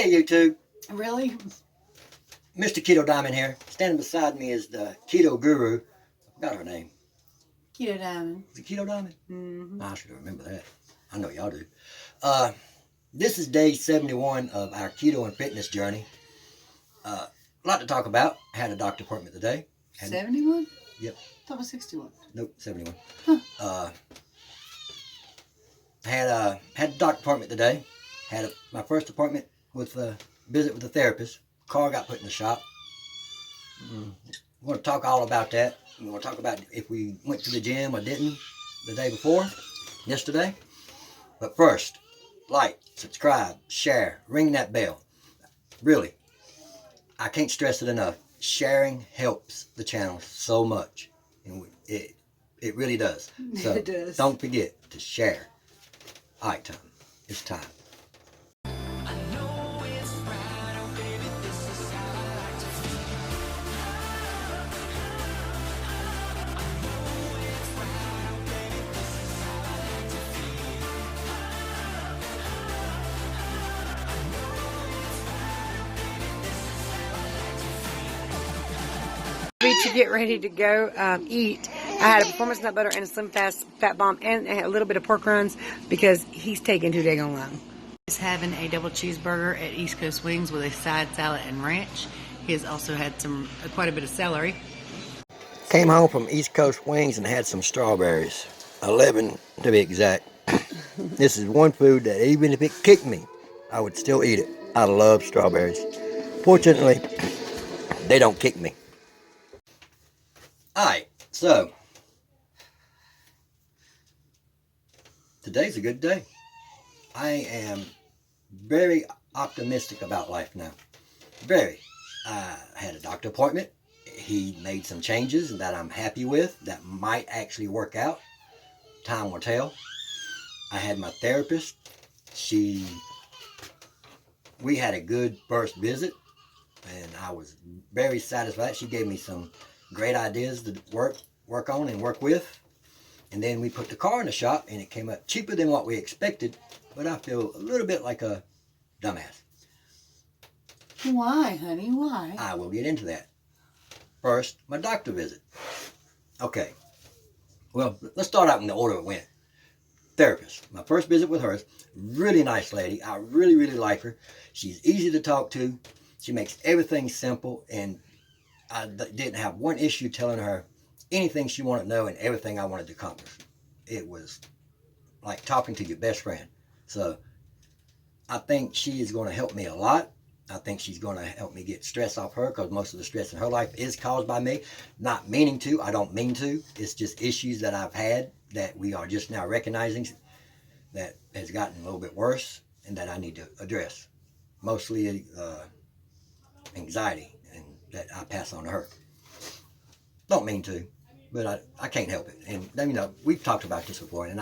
Hey YouTube. Really? Mr. Keto Diamond here. Standing beside me is the Keto Guru. I forgot her name. Keto Diamond. Is it Keto Diamond? Mm-hmm. I should remember that. I know y'all do. This is day 71 of our keto and fitness journey. A lot to talk about. I had a doctor appointment today. 71? Yep. I thought it was 61. Nope, 71. Huh. Had a doctor appointment today. Had my first appointment with a visit with a therapist. Car got put in the shop. We're going to talk all about that. We're going to talk about if we went to the gym or didn't the day before, yesterday. But first, like, subscribe, share, ring that bell. Really, I can't stress it enough. Sharing helps the channel so much. And it really does. So It does. Don't forget to share. All right, Tom. It's time. To get ready to go eat. I had a performance nut butter and a slim fast fat bomb and a little bit of pork rinds because he's taking too dang long. He's having a double cheeseburger at East Coast Wings with a side salad and ranch. He has also had quite a bit of celery. Came home from East Coast Wings and had some strawberries. 11 to be exact. This is one food that even if it kicked me, I would still eat it. I love strawberries. Fortunately, they don't kick me. Alright, so today's a good day. I am very optimistic about life now. Very. I had a doctor appointment. He made some changes that I'm happy with that might actually work out. Time will tell. I had my therapist. We had a good first visit and I was very satisfied. She gave me some great ideas to work on and work with. And then we put the car in the shop and it came up cheaper than what we expected, but I feel a little bit like a dumbass. Why, honey? Why? I will get into that. First, my doctor visit. Okay. Well, let's start out in the order it went. Therapist. My first visit with her. Really nice lady. I really, really like her. She's easy to talk to. She makes everything simple, and I didn't have one issue telling her anything she wanted to know and everything I wanted to accomplish. It was like talking to your best friend. So I think she is going to help me a lot. I think she's going to help me get stress off her because most of the stress in her life is caused by me. Not meaning to. I don't mean to. It's just issues that I've had that we are just now recognizing that has gotten a little bit worse and that I need to address. Mostly anxiety. That I pass on to her. Don't mean to, but I can't help it. And you know, we've talked about this before, and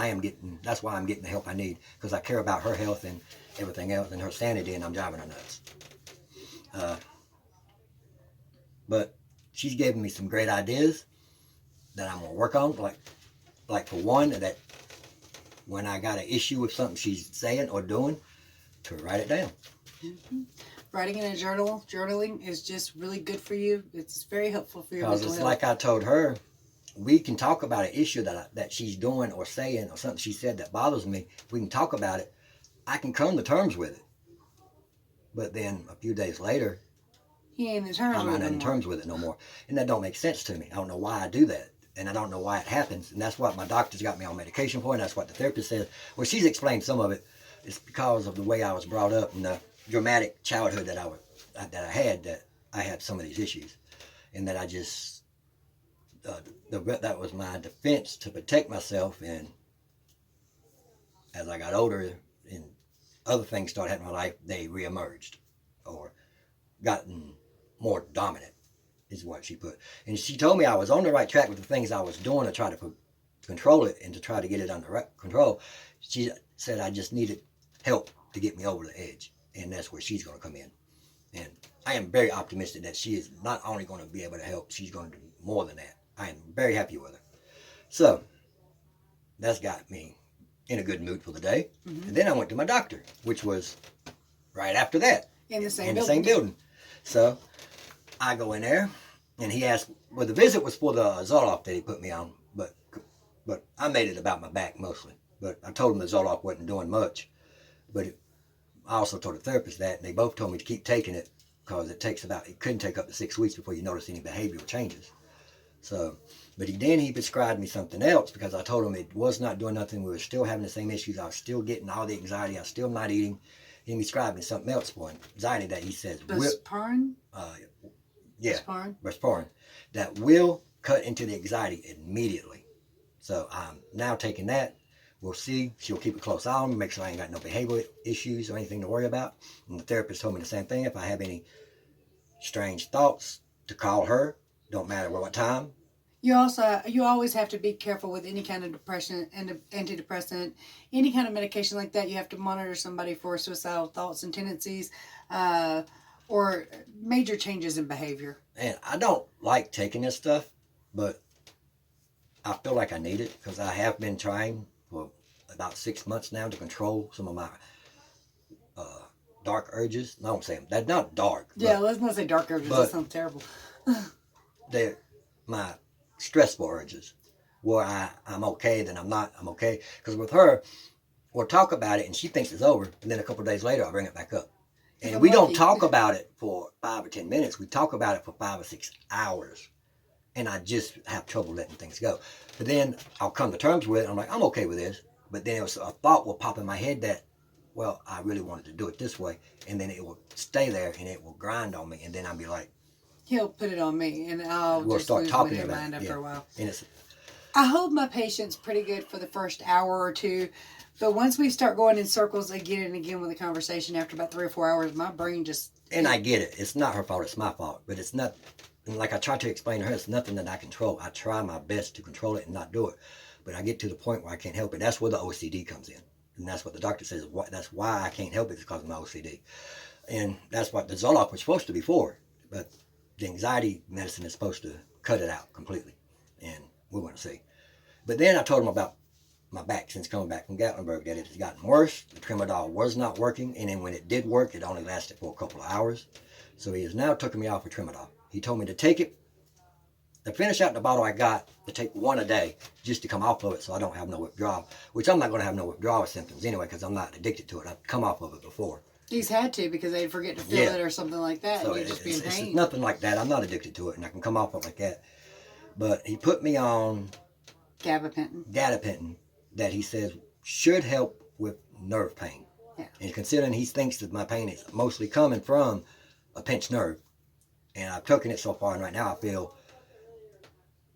that's why I'm getting the help I need, because I care about her health and everything else and her sanity, and I'm driving her nuts. But she's given me some great ideas that I'm gonna work on. Like for one, that when I got an issue with something she's saying or doing, to write it down. Mm-hmm. Writing in a journaling is just really good for you. It's very helpful for your mental health. Because it's like I told her, we can talk about an issue that she's doing or saying or something she said that bothers me. We can talk about it. I can come to terms with it. But then a few days later, I'm not in terms with it no more. And that don't make sense to me. I don't know why I do that. And I don't know why it happens. And that's what my doctor's got me on medication for. And that's what the therapist says. Well, she's explained some of it. It's because of the way I was brought up and the dramatic childhood that I had, that I had some of these issues, and that I just that was my defense to protect myself. And as I got older and other things started happening in my life, they reemerged or gotten more dominant, is what she put. And she told me I was on the right track with the things I was doing to try to control it and to try to get it under control. She said I just needed help to get me over the edge. And that's where she's going to come in. And I am very optimistic that she is not only going to be able to help, she's going to do more than that. I am very happy with her. So, that's got me in a good mood for the day. Mm-hmm. And then I went to my doctor, which was right after that. In the same in building. the same building. So I go in there, and he asked. Well, the visit was for the Zoloft that he put me on, but I made it about my back mostly. But I told him the Zoloft wasn't doing much. But I also told the therapist that, and they both told me to keep taking it because it couldn't take up to 6 weeks before you notice any behavioral changes. So, but he prescribed me something else because I told him it was not doing nothing. We were still having the same issues. I was still getting all the anxiety. I was still not eating. He prescribed me something else for anxiety that he says Buspirone? Buspirone, that will cut into the anxiety immediately. So I'm now taking that. We'll see. She'll keep a close eye on me, make sure I ain't got no behavioral issues or anything to worry about. And the therapist told me the same thing. If I have any strange thoughts, to call her. Don't matter what time. You always have to be careful with any kind of depression and antidepressant, any kind of medication like that. You have to monitor somebody for suicidal thoughts and tendencies, or major changes in behavior. And I don't like taking this stuff, but I feel like I need it because I have been trying for about 6 months now to control some of my dark urges. No, I'm saying they're not dark. Yeah, let's not say dark urges. That sounds terrible. They're my stressful urges, where I'm okay, then I'm not. I'm okay because with her, we'll talk about it and she thinks it's over, and then a couple of days later I'll bring it back up. And we don't talk about it for 5 or 10 minutes. We talk about it for 5 or 6 hours. And I just have trouble letting things go. But then I'll come to terms with it. I'm like, I'm okay with this. But then a thought will pop in my head that, well, I really wanted to do it this way. And then it will stay there and it will grind on me. And then I'll be like, he'll put it on me, and we'll just start lose talking my about mind it. after a while. And I hold my patients pretty good for the first hour or two. But once we start going in circles again and again with the conversation, after about 3 or 4 hours, my brain just... And I get it. It's not her fault. It's my fault. But it's not... And like I try to explain to her, it's nothing that I control. I try my best to control it and not do it. But I get to the point where I can't help it. That's where the OCD comes in. And that's what the doctor says. That's why I can't help it, is because of my OCD. And that's what the Zoloft was supposed to be for. But the anxiety medicine is supposed to cut it out completely. And we're going to see. But then I told him about my back since coming back from Gatlinburg, that it has gotten worse. The Tramadol was not working. And then when it did work, it only lasted for a couple of hours. So he has now taken me off of Tramadol. He told me to take it, to finish out the bottle I got, to take one a day just to come off of it so I don't have no withdrawal, which I'm not going to have no withdrawal symptoms anyway because I'm not addicted to it. I've come off of it before. He's had to because they'd forget to fill it or something like that, so and you'd just be in pain. It's nothing like that. I'm not addicted to it, and I can come off of it like that. But he put me on gabapentin that he says should help with nerve pain. Yeah. And considering he thinks that my pain is mostly coming from a pinched nerve, and I've taken it so far, and right now I feel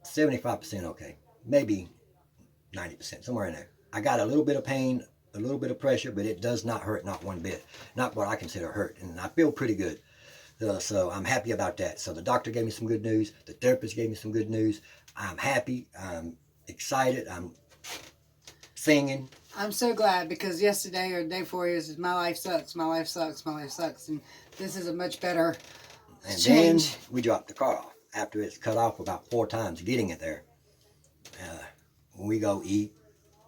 75% okay, maybe 90%, somewhere in there. I got a little bit of pain, a little bit of pressure, but it does not hurt, not one bit. Not what I consider hurt, and I feel pretty good. So I'm happy about that. So the doctor gave me some good news. The therapist gave me some good news. I'm happy. I'm excited. I'm singing. I'm so glad because yesterday or the day before it was my life sucks, my life sucks, my life sucks, and this is a much better change. Then we dropped the car off after it's cut off about 4 times getting it there. When we go eat,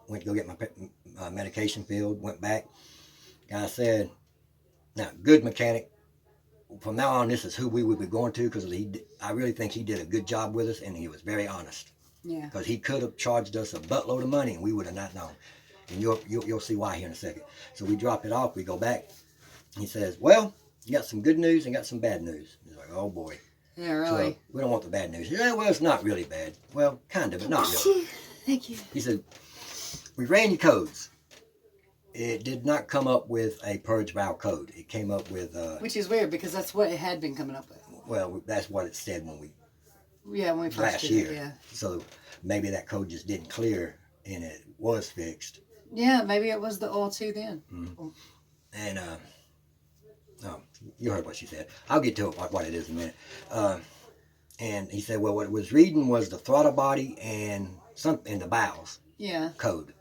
went to go get my medication filled, went back. Guy said, now, good mechanic. From now on, this is who we would be going to because I really think he did a good job with us, and he was very honest. Yeah. Because he could have charged us a buttload of money, and we would have not known. And you'll see why here in a second. So we drop it off. We go back. He says, well, you got some good news and got some bad news. He's like, oh, boy. Yeah, really? So we don't want the bad news. Yeah, well, it's not really bad. Well, kind of, but not really. Thank you. He said, we ran your codes. It did not come up with a purge valve code. It came up with... which is weird because that's what it had been coming up with. Well, that's what it said when we... Yeah, when we first last did year. it, yeah. So maybe that code just didn't clear and it was fixed. Yeah, maybe it was the oil too then. Mm-hmm. And, you heard what she said. I'll get to it, what it is in a minute. And he said, well, what it was reading was the throttle body and the bowels code.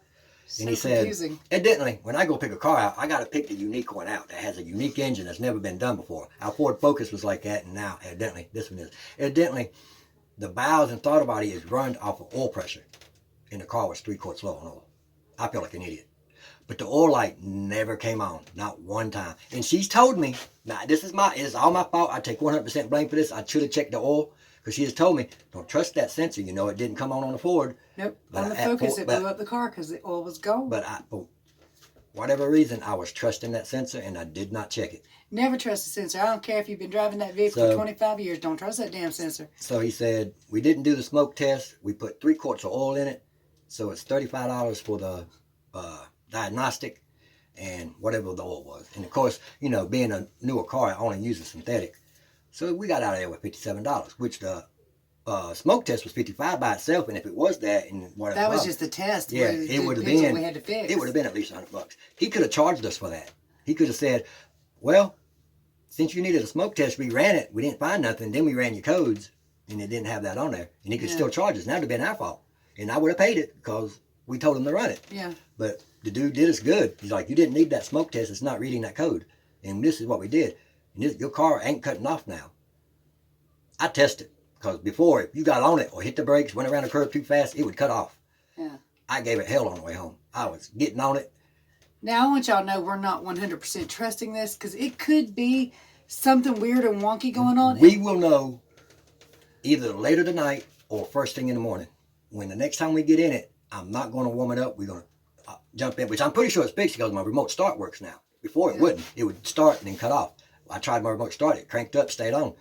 So and he said, confusing. evidently, when I go pick a car out, I got to pick the unique one out that has a unique engine that's never been done before. Our Ford Focus was like that, and now, evidently, this one is. Evidently, the bowels and throttle body is run off of oil pressure, and the car was 3 quarts low on oil. I feel like an idiot. But the oil light never came on, not one time. And she's told me, now it's all my fault. I take 100% blame for this. I should have checked the oil, because she has told me, don't trust that sensor. You know, it didn't come on the Ford. Nope. But On the Focus, it blew up the car because the oil was gone. But for whatever reason, I was trusting that sensor, and I did not check it. Never trust the sensor. I don't care if you've been driving that vehicle for 25 years. Don't trust that damn sensor. So he said, we didn't do the smoke test. We put 3 quarts of oil in it. So it's $35 for the diagnostic and whatever the oil was. And of course, you know, being a newer car, I only use a synthetic. So we got out of there with $57, which the smoke test was $55 by itself. And if it was that, and whatever, that was just the test. Yeah, it would have been. We had to fix. It would have been at least $100. He could have charged us for that. He could have said, well, since you needed a smoke test, we ran it. We didn't find nothing. Then we ran your codes, and it didn't have that on there. And he could still charge us. Now it would have been our fault. And I would have paid it because we told him to run it. Yeah. But the dude did us good. He's like, you didn't need that smoke test. It's not reading that code. And this is what we did. And your car ain't cutting off now. I tested. Because before, if you got on it or hit the brakes, went around the curve too fast, it would cut off. Yeah. I gave it hell on the way home. I was getting on it. Now, I want y'all to know we're not 100% trusting this because it could be something weird and wonky going on. We will know either later tonight or first thing in the morning. When the next time we get in it, I'm not going to warm it up. We're going to jump in, which I'm pretty sure it's fixed because my remote start works now. Before it wouldn't. It would start and then cut off. I tried my remote start. It cranked up, stayed on.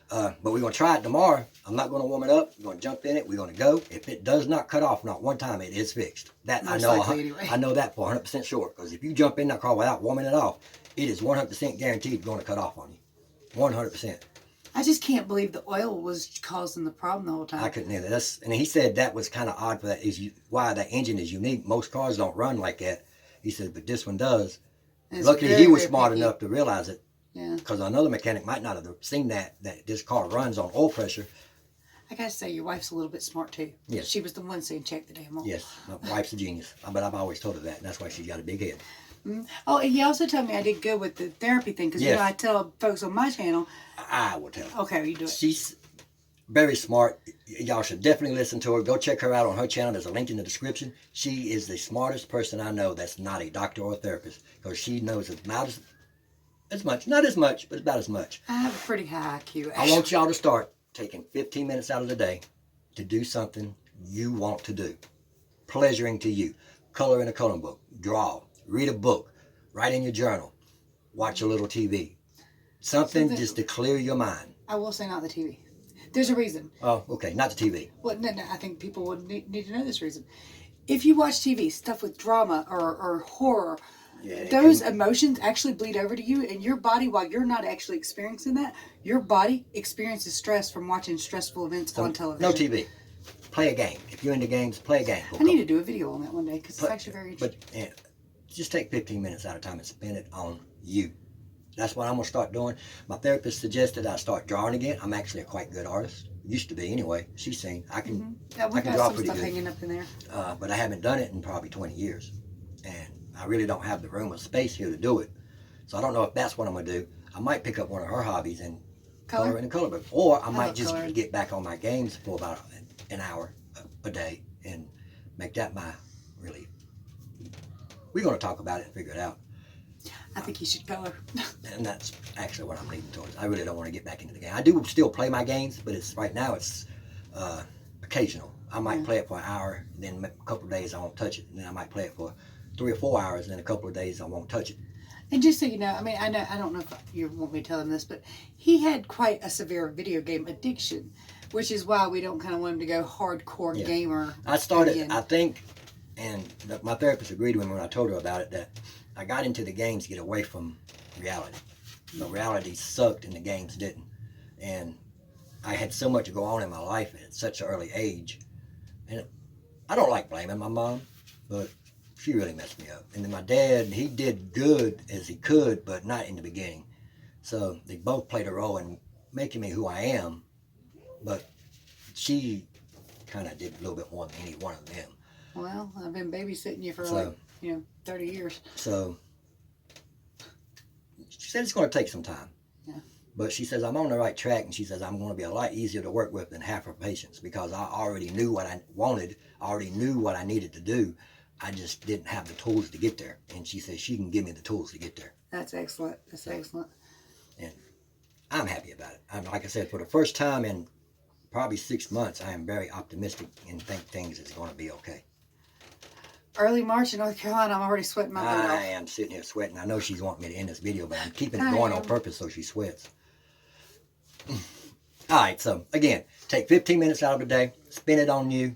But we're going to try it tomorrow. I'm not going to warm it up. We're going to jump in it. We're going to go. If it does not cut off, not one time, it is fixed. That Most I know. likely anyway. I know that for 100% sure. Because if you jump in that car without warming it off, it is 100% guaranteed going to cut off on you. 100%. I just can't believe the oil was causing the problem the whole time. I couldn't either. And he said that was kind of odd for that. Why that engine is unique. Most cars don't run like that. He said, but this one does. Luckily, he was smart enough to realize it. Yeah. Because another mechanic might not have seen that this car runs on oil pressure. I gotta say, your wife's a little bit smart too. Yes. She was the one saying check the damn oil. Yes, my wife's a genius. But I've always told her that. And that's why she's got a big head. Mm-hmm. Oh, and he also told me I did good with the therapy thing because you know I tell folks on my channel. I will tell her. Okay, you do it. She's very smart. Y'all should definitely listen to her. Go check her out on her channel. There's a link in the description. She is the smartest person I know that's not a doctor or a therapist because she knows about as much, not as much, but about as much. I have a pretty high IQ. I want y'all to start taking 15 minutes out of the day to do something you want to do. Pleasuring to you. Color in a coloring book. Draw. Read a book. Write in your journal. Watch a little TV. Something just to clear your mind. I will say not the TV. There's a reason. Oh, okay. Not the TV. Well, no, I think people would need to know this reason. If you watch TV, stuff with drama or horror, those emotions actually bleed over to you, and your body, while you're not actually experiencing that, your body experiences stress from watching stressful events on television. No TV. Play a game. If you're into games, play a game. I need to do a video on that one day because it's actually very interesting. But just take 15 minutes out of time and spend it on you. That's what I'm going to start doing. My therapist suggested I start drawing again. I'm actually a quite good artist. Used to be anyway. She's seen. I can draw pretty good. Hanging up in there. But I haven't done it in probably 20 years. And I really don't have the room or space here to do it. So I don't know if that's what I'm going to do. I might pick up one of her hobbies and color in a color book. Or I might just get back on my games for about an hour a day and make that my really... We're going to talk about it and figure it out. I think you should color. And that's actually what I'm leaning towards. I really don't want to get back into the game. I do still play my games, but right now it's occasional. I might play it for an hour, and then a couple of days I won't touch it. And then I might play it for 3 or 4 hours, and then a couple of days I won't touch it. And just so you know, I mean, I don't know if you want me to tell him this, but he had quite a severe video game addiction, which is why we don't kind of want him to go hardcore gamer. I started, I think, and my therapist agreed with me when I told her about it, that I got into the games to get away from reality. The reality sucked and the games didn't. And I had so much to go on in my life at such an early age. And I don't like blaming my mom, but she really messed me up. And then my dad, he did good as he could, but not in the beginning. So they both played a role in making me who I am, but she kind of did a little bit more than any one of them. Well, I've been babysitting you for 30 years. So she said it's going to take some time. Yeah. But she says I'm on the right track, and she says I'm going to be a lot easier to work with than half her patients because I already knew what I wanted. I already knew what I needed to do. I just didn't have the tools to get there. And she said she can give me the tools to get there. That's excellent. That's excellent. And I'm happy about it. Like I said, for the first time in probably 6 months, I am very optimistic and think things is going to be okay. Early March in North Carolina, I'm already sweating my butt I off. am sitting here sweating. I know she's wanting me to end this video, but I'm keeping it going on purpose so she sweats. All right, so again, take 15 minutes out of the day, spend it on you,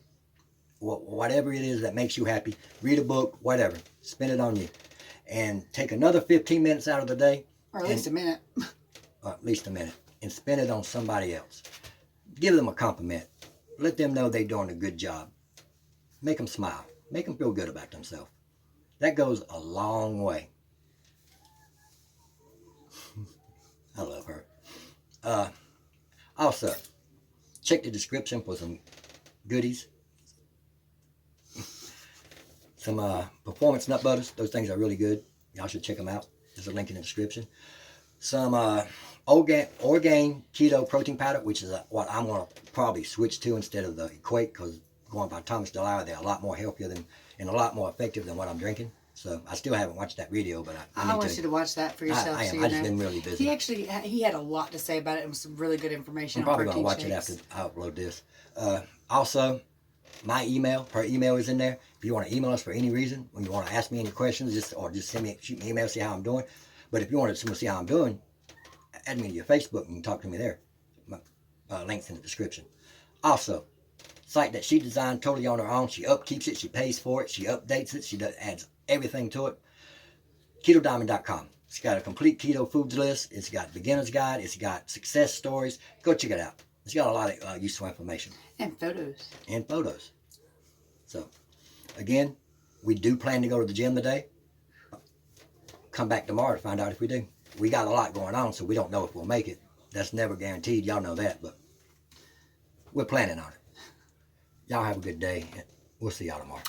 whatever it is that makes you happy. Read a book, whatever. Spend it on you. And take another 15 minutes out of the day. Or at least a minute. Or at least a minute. And spend it on somebody else. Give them a compliment. Let them know they're doing a good job. Make them smile. Make them feel good about themselves. That goes a long way. I love her. Also, check the description for some goodies. Some performance nut butters. Those things are really good. Y'all should check them out. There's a link in the description. Some Orgain keto protein powder, which is what I'm going to probably switch to instead of the Equate, because going by Thomas DeLauer, they're a lot more healthier than and a lot more effective than what I'm drinking. So I still haven't watched that video, but I want you to watch that for yourself. I am. So I've just been really busy. He had a lot to say about it and some really good information. I'm probably going to watch it after I upload this. Also, my email, her email is in there. If you want to email us for any reason, when you want to ask me any questions, just shoot me an email, see how I'm doing. But if you want to see how I'm doing, add me to your Facebook and talk to me there. My link's in the description. Also, site that she designed totally on her own. She upkeeps it. She pays for it. She updates it. She adds everything to it. KetoDiamond.com. It's got a complete keto foods list. It's got beginner's guide. It's got success stories. Go check it out. It's got a lot of useful information. And photos. And photos. So, again, we do plan to go to the gym today. Come back tomorrow to find out if we do. We got a lot going on, so we don't know if we'll make it. That's never guaranteed. Y'all know that, but we're planning on it. Y'all have a good day. We'll see y'all tomorrow.